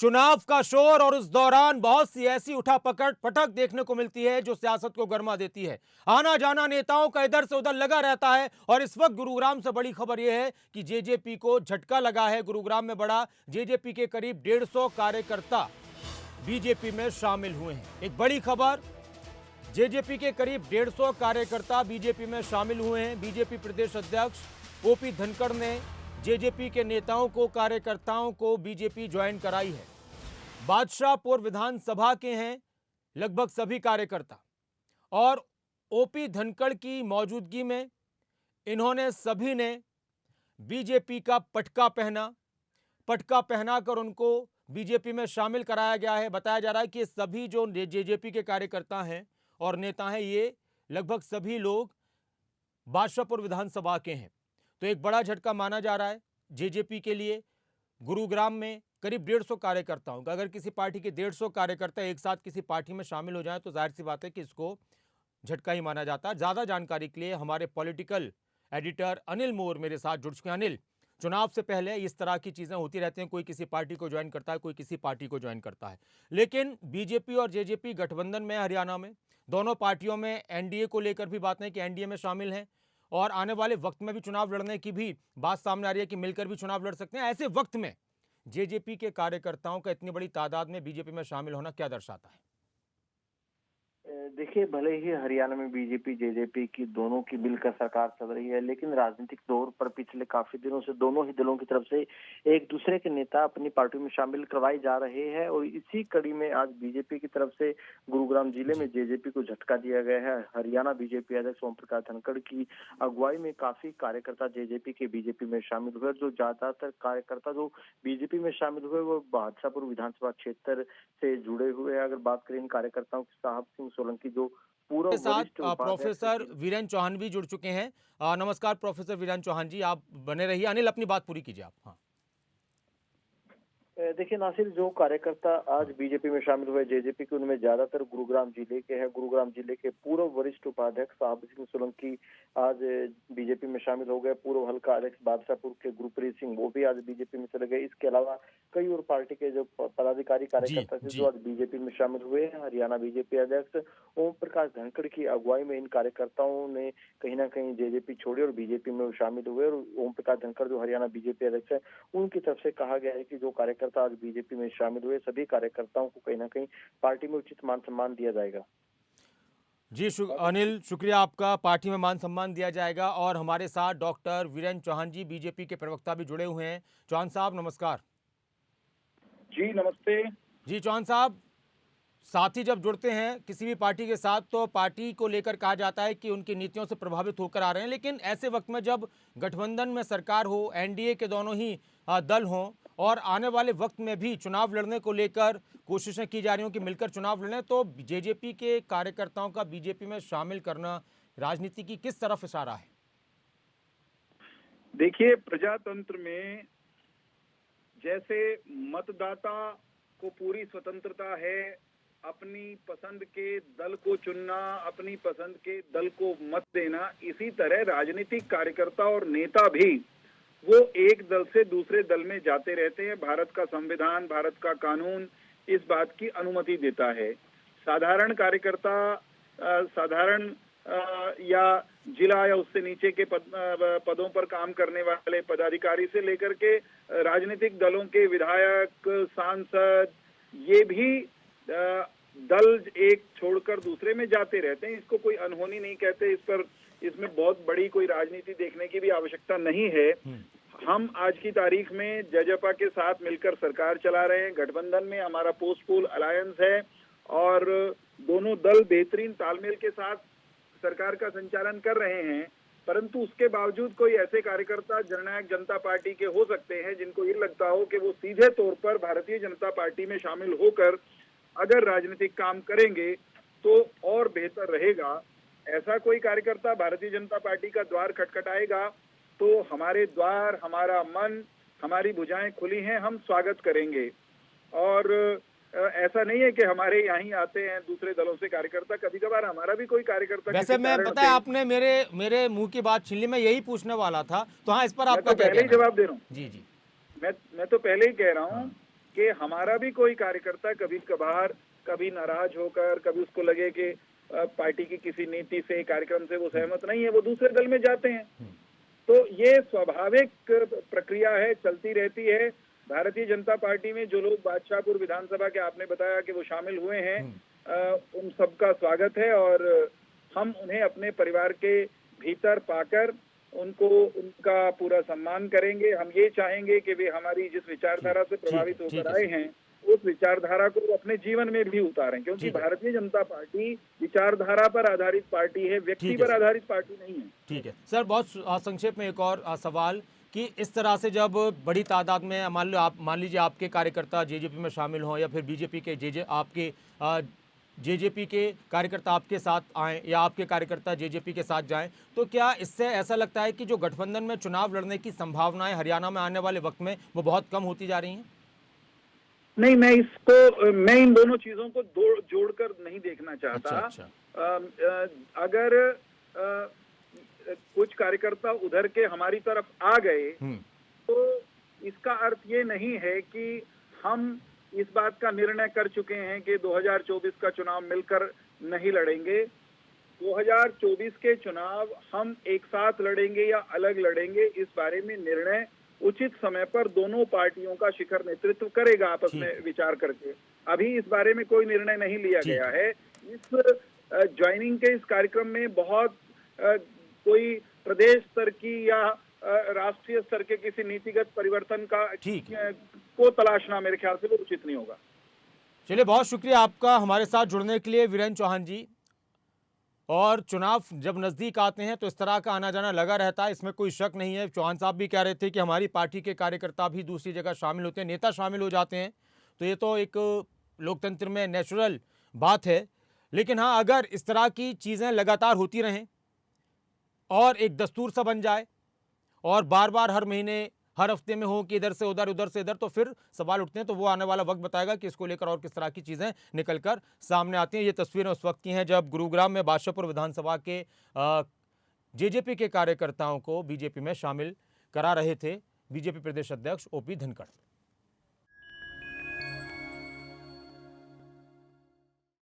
चुनाव का शोर और उस दौरान बहुत सी ऐसी उठापकड़ पटक देखने को मिलती है जो सियासत को गर्मा देती है। आना जाना नेताओं का इधर से उधर लगा रहता है और इस वक्त गुरुग्राम से बड़ी खबर यह है कि जेजेपी को झटका लगा है। गुरुग्राम में बड़ा जेजेपी के करीब 150 कार्यकर्ता बीजेपी में शामिल हुए हैं। एक बड़ी खबर, जेजेपी के करीब 150 कार्यकर्ता बीजेपी में शामिल हुए हैं। बीजेपी प्रदेश अध्यक्ष ओपी धनखड़ ने जेजेपी के नेताओं को, कार्यकर्ताओं को बीजेपी ज्वाइन कराई है। बादशाहपुर विधानसभा के हैं लगभग सभी कार्यकर्ता और ओपी धनखड़ की मौजूदगी में इन्होंने सभी ने बीजेपी का पटका पहनाकर उनको बीजेपी में शामिल कराया गया है। बताया जा रहा है कि सभी जो जेजेपी के कार्यकर्ता हैं और नेता हैं, ये लगभग सभी लोग बादशाहपुर विधानसभा के हैं। तो एक बड़ा झटका माना जा रहा है जेजेपी के लिए। गुरुग्राम में करीब 150 कार्यकर्ताओं का, अगर किसी पार्टी के 150 कार्यकर्ता एक साथ किसी पार्टी में शामिल हो जाए तो जाहिर सी बात है कि इसको झटका ही माना जाता है। ज्यादा जानकारी के लिए हमारे पॉलिटिकल एडिटर अनिल मोर मेरे साथ जुड़ चुके हैं। अनिल, चुनाव से पहले इस तरह की चीजें होती रहती हैं, कोई किसी पार्टी को ज्वाइन करता है, कोई किसी पार्टी को ज्वाइन करता है, लेकिन बीजेपी और जेजेपी गठबंधन में हरियाणा में दोनों पार्टियों में एनडीए को लेकर भी बातें कि एनडीए में शामिल हैं और आने वाले वक्त में भी चुनाव लड़ने की भी बात सामने आ रही है कि मिलकर भी चुनाव लड़ सकते हैं। ऐसे वक्त में जेजेपी के कार्यकर्ताओं का इतनी बड़ी तादाद में बीजेपी में शामिल होना क्या दर्शाता है? देखिए, भले ही हरियाणा में बीजेपी जेजेपी की दोनों की मिलकर सरकार चल रही है, लेकिन राजनीतिक तौर पर पिछले काफी दिनों से दोनों ही दलों की तरफ से एक दूसरे के नेता अपनी पार्टी में शामिल करवाए जा रहे हैं और इसी कड़ी में आज बीजेपी की तरफ से गुरुग्राम जिले में जेजेपी को झटका दिया गया है। हरियाणा बीजेपी अध्यक्ष ओम प्रकाश धनखड़ की अगुवाई में काफी कार्यकर्ता जेजेपी के बीजेपी में शामिल हुए। जो ज्यादातर कार्यकर्ता जो बीजेपी में शामिल हुए वो बादशाहपुर विधानसभा क्षेत्र से जुड़े हुए हैं। अगर बात करें इन कार्यकर्ताओं की, साहब सिंह सोलंकी जो पूर्व के साथ वरिष्ठ उपाध्यक्ष प्रोफेसर वीरेंद्र चौहान भी जुड़ चुके हैं। नमस्कार प्रोफेसर वीरेंद्र चौहान जी, आप बने रहिए। अनिल, अपनी बात पूरी कीजिए आप। हाँ, देखिए नासिर, जो कार्यकर्ता आज बीजेपी में शामिल हुए जेजेपी के, उनमें ज्यादातर गुरुग्राम जिले के हैं। गुरुग्राम जिले के पूर्व वरिष्ठ उपाध्यक्ष साहब सिंह सोलंकी आज बीजेपी में शामिल हो गए। पूर्व हल्का अध्यक्ष बादशाहपुर के गुरप्रीत सिंह वो भी आज बीजेपी में चले गए। इसके अलावा कई और पार्टी के जो पदाधिकारी कार्यकर्ता थे जो आज बीजेपी में शामिल हुए हैं। हरियाणा बीजेपी अध्यक्ष ओम प्रकाश धनखड़ की अगुवाई में इन कार्यकर्ताओं ने कहीं ना कहीं जेजेपी छोड़ी और बीजेपी में शामिल हुए। और ओम प्रकाश धनखड़ जो हरियाणा बीजेपी अध्यक्ष है, उनकी तरफ से कहा गया है कि जो कार्यकर्ता आज बीजेपी में शामिल हुए सभी कार्यकर्ताओं को कहीं ना कहीं पार्टी में उचित मान सम्मान दिया जाएगा। जी अनिल, शुक्रिया आपका। पार्टी में मान सम्मान दिया जाएगा। और हमारे साथ डॉक्टर वीरेंद्र चौहान जी, बीजेपी के प्रवक्ता भी जुड़े हुए हैं। चौहान साहब नमस्कार। जी नमस्ते। जी चौहान साहब, साथी जब जुड़ते हैं किसी भी पार्टी के साथ तो पार्टी को लेकर कहा जाता है कि उनकी नीतियों से प्रभावित होकर आ रहे हैं, लेकिन ऐसे वक्त में जब गठबंधन में सरकार हो, एनडीए के दोनों ही दल हों और आने वाले वक्त में भी चुनाव लड़ने को लेकर कोशिशें की जा रही हों कि मिलकर चुनाव लड़ें, तो जेजेपी के कार्यकर्ताओं का बीजेपी में शामिल करना राजनीति की किस तरफ इशारा है? देखिए, प्रजातंत्र में जैसे मतदाता को पूरी स्वतंत्रता है अपनी पसंद के दल को चुनना, अपनी पसंद के दल को मत देना, इसी तरह राजनीतिक कार्यकर्ता और नेता भी वो एक दल से दूसरे दल में जाते रहते हैं। भारत का संविधान, भारत का कानून इस बात की अनुमति देता है। साधारण कार्यकर्ता, साधारण या जिला या उससे नीचे के पदों पर काम करने वाले पदाधिकारी से लेकर के राजनीतिक दलों के विधायक, सांसद, ये भी दल एक छोड़कर दूसरे में जाते रहते हैं। इसको कोई अनहोनी नहीं कहते। इसमें बहुत बड़ी कोई राजनीति देखने की भी आवश्यकता नहीं है। हम आज की तारीख में जजपा के साथ मिलकर सरकार चला रहे हैं। गठबंधन में हमारा पोस्ट पोल अलायंस है और दोनों दल बेहतरीन तालमेल के साथ सरकार का संचालन कर रहे हैं। परंतु उसके बावजूद कोई ऐसे कार्यकर्ता जननायक जनता पार्टी के हो सकते हैं जिनको ये लगता हो कि वो सीधे तौर पर भारतीय जनता पार्टी में शामिल होकर अगर राजनीतिक काम करेंगे तो और बेहतर रहेगा। ऐसा कोई कार्यकर्ता भारतीय जनता पार्टी का द्वार खटखटाएगा तो हमारे द्वार, हमारा मन, हमारी भुजाएं खुली हैं, हम स्वागत करेंगे। और ऐसा नहीं है कि हमारे यहाँ ही आते हैं दूसरे दलों से कार्यकर्ता, कभी कभार हमारा भी कोई कार्यकर्ता। वैसे मैं, पता है आपने मेरे मुंह की बात छीन ली, मैं यही पूछने वाला था। तो हाँ, इस पर आपका क्या कहना है? मैं तो पहले ही जवाब दे रहा हूँ। जी जी, मैं तो पहले ही कह रहा हूँ कि हमारा भी कोई कार्यकर्ता कभी कभार, कभी नाराज होकर, कभी उसको लगे कि पार्टी की किसी नीति से, कार्यक्रम से वो सहमत नहीं है, वो दूसरे दल में जाते हैं। तो ये स्वाभाविक प्रक्रिया है, चलती रहती है। भारतीय जनता पार्टी में जो लोग बादशाहपुर विधानसभा के आपने बताया कि वो शामिल हुए हैं, उन सबका स्वागत है और हम उन्हें अपने परिवार के भीतर पाकर उनको उनका पूरा सम्मान करेंगे। हम ये चाहेंगे कि वे हमारी जिस विचारधारा से प्रभावित होकर आए हैं उस विचारधारा को अपने जीवन में भी उतारें, क्योंकि भारतीय जनता पार्टी विचारधारा पर आधारित पार्टी है, व्यक्ति पर आधारित पार्टी नहीं है। ठीक है सर, बहुत संक्षेप में एक और सवाल कि इस तरह से जब बड़ी तादाद में मान लीजिए आपके कार्यकर्ता जेजेपी में शामिल हों या फिर बीजेपी के जेजेपी के कार्यकर्ता आपके साथ आएं या आपके कार्यकर्ता जेजेपी के साथ जाएं, तो क्या इससे ऐसा लगता है कि जो गठबंधन में चुनाव लड़ने की संभावनाएं हरियाणा में आने वाले वक्त में वो बहुत कम होती जा रही हैं? नहीं, मैं इन दोनों चीजों को जोड़कर नहीं देखना चाहता। अच्छा। अगर कुछ कार्यकर्ता उधर के हमारी तरफ आ गए तो इसका अर्थ ये नहीं है कि हम इस बात का निर्णय कर चुके हैं कि 2024 का चुनाव मिलकर नहीं लड़ेंगे। 2024 के चुनाव हम एक साथ लड़ेंगे या अलग लड़ेंगे, इस बारे में निर्णय उचित समय पर दोनों पार्टियों का शिखर नेतृत्व करेगा आपस में विचार करके। अभी इस बारे में कोई निर्णय नहीं लिया गया है। इस ज्वाइनिंग के इस कार्यक्रम में बहुत कोई प्रदेश स्तर की या राष्ट्रीय स्तर के किसी नीतिगत परिवर्तन को तलाशना मेरे ख्याल से वो उचित नहीं होगा। चलिए, बहुत शुक्रिया आपका हमारे साथ जुड़ने के लिए वीरेंद्र चौहान जी। और चुनाव जब नज़दीक आते हैं तो इस तरह का आना जाना लगा रहता है, इसमें कोई शक नहीं है। चौहान साहब भी कह रहे थे कि हमारी पार्टी के कार्यकर्ता भी दूसरी जगह शामिल होते हैं, नेता शामिल हो जाते हैं, तो ये तो एक लोकतंत्र में नेचुरल बात है। लेकिन हाँ, अगर इस तरह की चीज़ें लगातार होती रहें और एक दस्तूर सा बन जाए और बार बार हर महीने हर हफ्ते में हो कि इधर से उधर से इधर, तो फिर सवाल उठते हैं। तो वो आने वाला वक्त बताएगा कि इसको लेकर और किस तरह की चीज़ें निकलकर सामने आती हैं। ये तस्वीरें उस वक्त की हैं जब गुरुग्राम में बादशाहपुर विधानसभा के जेजेपी के कार्यकर्ताओं को बीजेपी में शामिल करा रहे थे बीजेपी प्रदेश अध्यक्ष ओपी धनखड़।